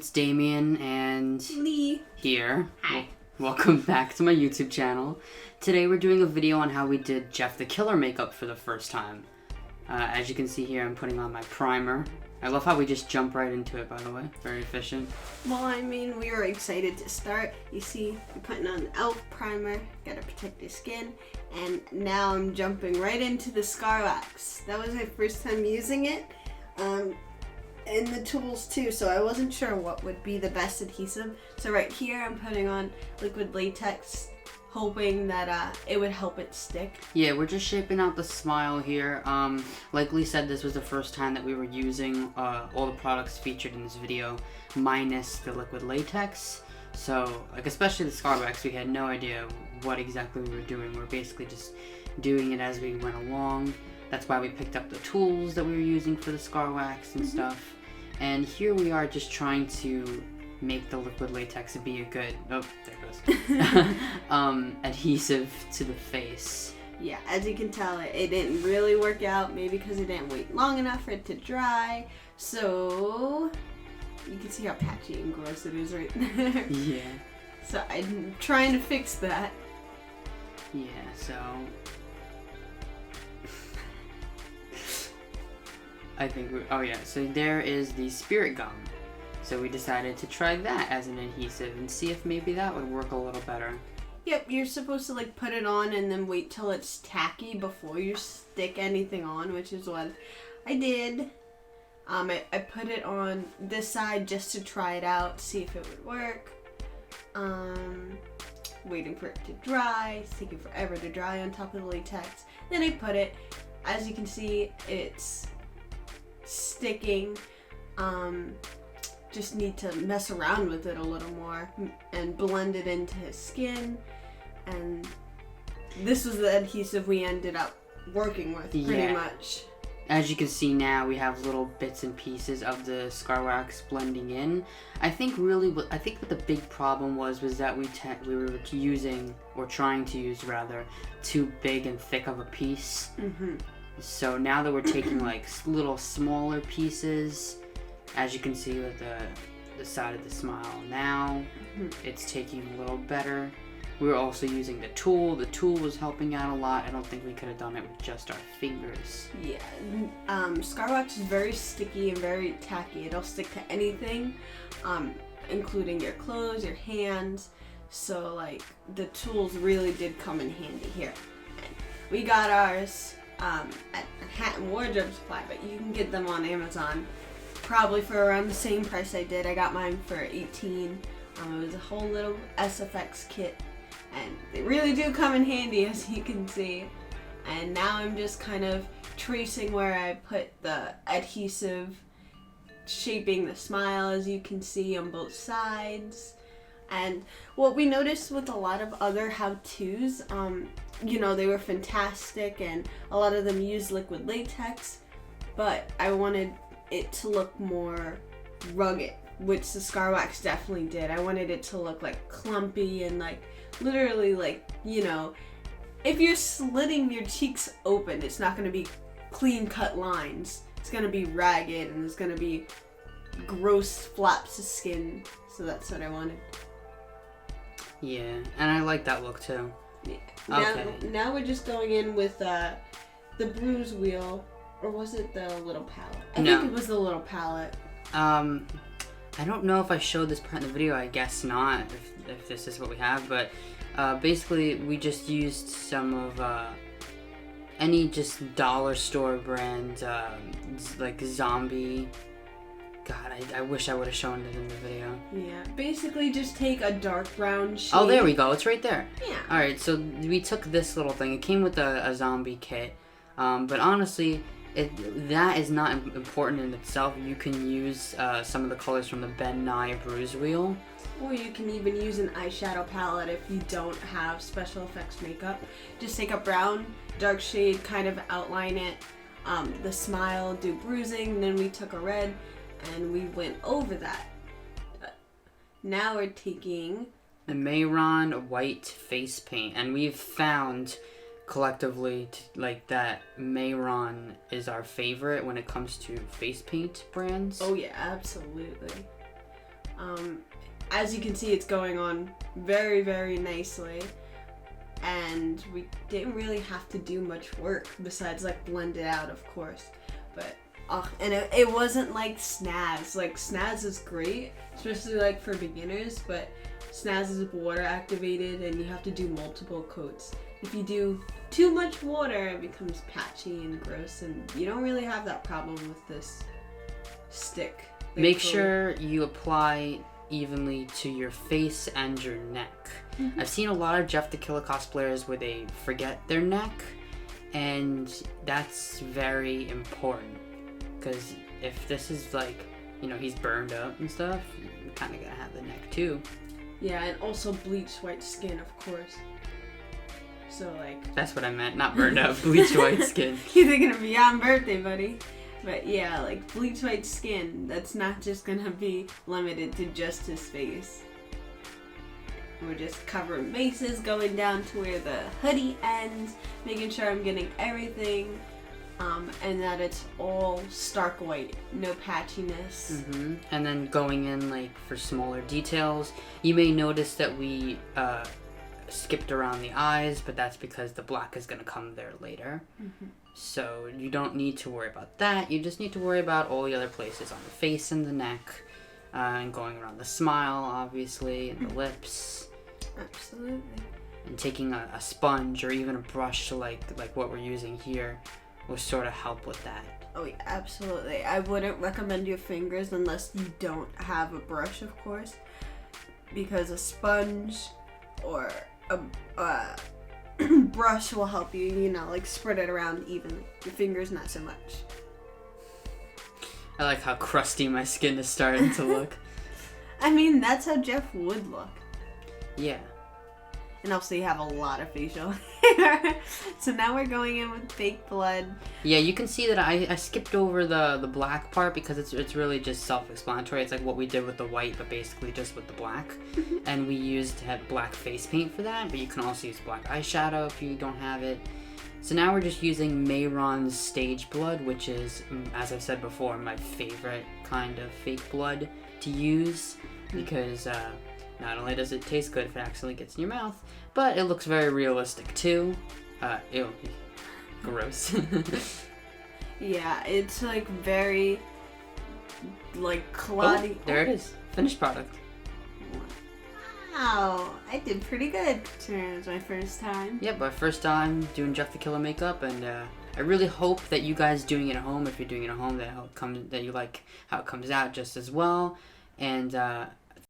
it's Damien and Lee here. Hi. Welcome back to my YouTube channel. Today we're doing a video on how we did Jeff the Killer makeup for the first time. As you can see here, I'm putting on my primer. I love how we just jump right into it, by the way. Very efficient. Well, I mean, we were excited to start. You see, I'm putting on the e.l.f. primer, gotta protect your skin, and now I'm jumping right into the scar wax. That was my first time using it, and the tools too, so I wasn't sure what would be the best adhesive. So right here, I'm putting on liquid latex, hoping that it would help it stick. Yeah, we're just shaping out the smile here. Like Lee said, this was the first time that we were using all the products featured in this video, minus the liquid latex. So, like, especially the scar wax, we had no idea what exactly we were doing. We were basically just doing it as we went along. That's why we picked up the tools that we were using for the scar wax and stuff. And here we are just trying to make the liquid latex be a good, oh, there it goes, adhesive to the face. Yeah, as you can tell, it didn't really work out, maybe because it didn't wait long enough for it to dry. So, you can see how patchy and gross it is right there. Yeah. So I'm trying to fix that. Yeah, so I think so there is the spirit gum. So we decided to try that as an adhesive and see if maybe that would work a little better. Yep, you're supposed to like put it on and then wait till it's tacky before you stick anything on, which is what I did. I put it on this side just to try it out, see if it would work. Waiting for it to dry, it's taking forever to dry on top of the latex. Then I put it, as you can see, it's sticking. Just need to mess around with it a little more and blend it into his skin. And this was the adhesive we ended up working with pretty much. As you can see now, we have little bits and pieces of the scar wax blending in. I think what the big problem was that we were using, or trying to use rather, too big and thick of a piece. Mm-hmm. So now that we're taking like little smaller pieces, as you can see with the side of the smile now, it's taking a little better. We were also using the tool. The tool was helping out a lot. I don't think we could have done it with just our fingers. Yeah, scar wax is very sticky and very tacky. It'll stick to anything, including your clothes, your hands. So like the tools really did come in handy here. And we got ours at Hat and Wardrobe Supply, but you can get them on Amazon. Probably for around the same price I did. I got mine for $18. It was a whole little SFX kit, and they really do come in handy, as you can see. And now I'm just kind of tracing where I put the adhesive, shaping the smile, as you can see, on both sides. And what we noticed with a lot of other how-tos, they were fantastic, and a lot of them used liquid latex, but I wanted it to look more rugged, which the scar wax definitely did. I wanted it to look like clumpy and like literally like, if you're slitting your cheeks open, it's not going to be clean cut lines. It's going to be ragged and it's going to be gross flaps of skin. So that's what I wanted. Yeah, and I like that look too. Yeah. Now we're just going in with the bruise wheel. Or was it the little palette? I think it was the little palette. I don't know if I showed this part in the video. I guess not, if this is what we have. But basically, we just used some of any just dollar store brand, like zombie. God, I wish I would have shown it in the video. Yeah, basically just take a dark brown shade. Oh, there we go. It's right there. Yeah. Alright, so we took this little thing. It came with a zombie kit. But honestly, that is not important in itself. You can use some of the colors from the Ben Nye Bruise Wheel. Or you can even use an eyeshadow palette if you don't have special effects makeup. Just take a brown, dark shade, kind of outline it. The smile, do bruising, then we took a red, and we went over that. Now we're taking the Mayron white face paint, and we've found collectively that Mayron is our favorite when it comes to face paint brands. Oh yeah, absolutely. As you can see, it's going on very, very nicely. And we didn't really have to do much work besides like blend it out, of course. But and it wasn't like Snaz. Like Snaz is great, especially like for beginners, but Snaz is water activated and you have to do multiple coats. If you do too much water, it becomes patchy and gross, and you don't really have that problem with this stick. Make sure you apply evenly to your face and your neck. Mm-hmm. I've seen a lot of Jeff the Killer cosplayers where they forget their neck, and that's very important, because if this is like, you know, he's burned up and stuff, you kind of gotta have the neck too. Yeah, and also bleached white skin, of course. So like... That's what I meant, not burned up, bleached white skin. You're thinking of beyond birthday, buddy. But yeah, like bleached white skin, that's not just gonna be limited to just his face. We're just covering bases, going down to where the hoodie ends, making sure I'm getting everything, and that it's all stark white, no patchiness. Mm-hmm. And then going in like for smaller details, you may notice that we skipped around the eyes, but that's because the black is gonna come there later. Mm-hmm. So you don't need to worry about that. You just need to worry about all the other places on the face and the neck, and going around the smile, obviously, and the lips. Absolutely. And taking a sponge or even a brush like what we're using here will sort of help with that. Oh yeah, absolutely. I wouldn't recommend your fingers unless you don't have a brush, of course, because a sponge or a brush will help you, you know, like spread it around evenly. Your fingers, not so much. I like how crusty my skin is starting to look. I mean, that's how Jeff would look. Yeah. And also you have a lot of facial hair. So now we're going in with fake blood. Yeah, you can see that I skipped over the black part because it's really just self-explanatory. It's like what we did with the white, but basically just with the black. And we used black face paint for that, but you can also use black eyeshadow if you don't have it. So now we're just using Mayron's Stage Blood, which is, as I've said before, my favorite kind of fake blood to use, because not only does it taste good if it actually gets in your mouth, but it looks very realistic too. Ew. Gross. Yeah, it's like very, like, cloudy. Oh, there it is. Finished product. Wow, I did pretty good considering it was my first time. Yep, my first time doing Jeff the Killer makeup, and I really hope that you guys doing it at home, if you're doing it at home, that you like how it comes out just as well. And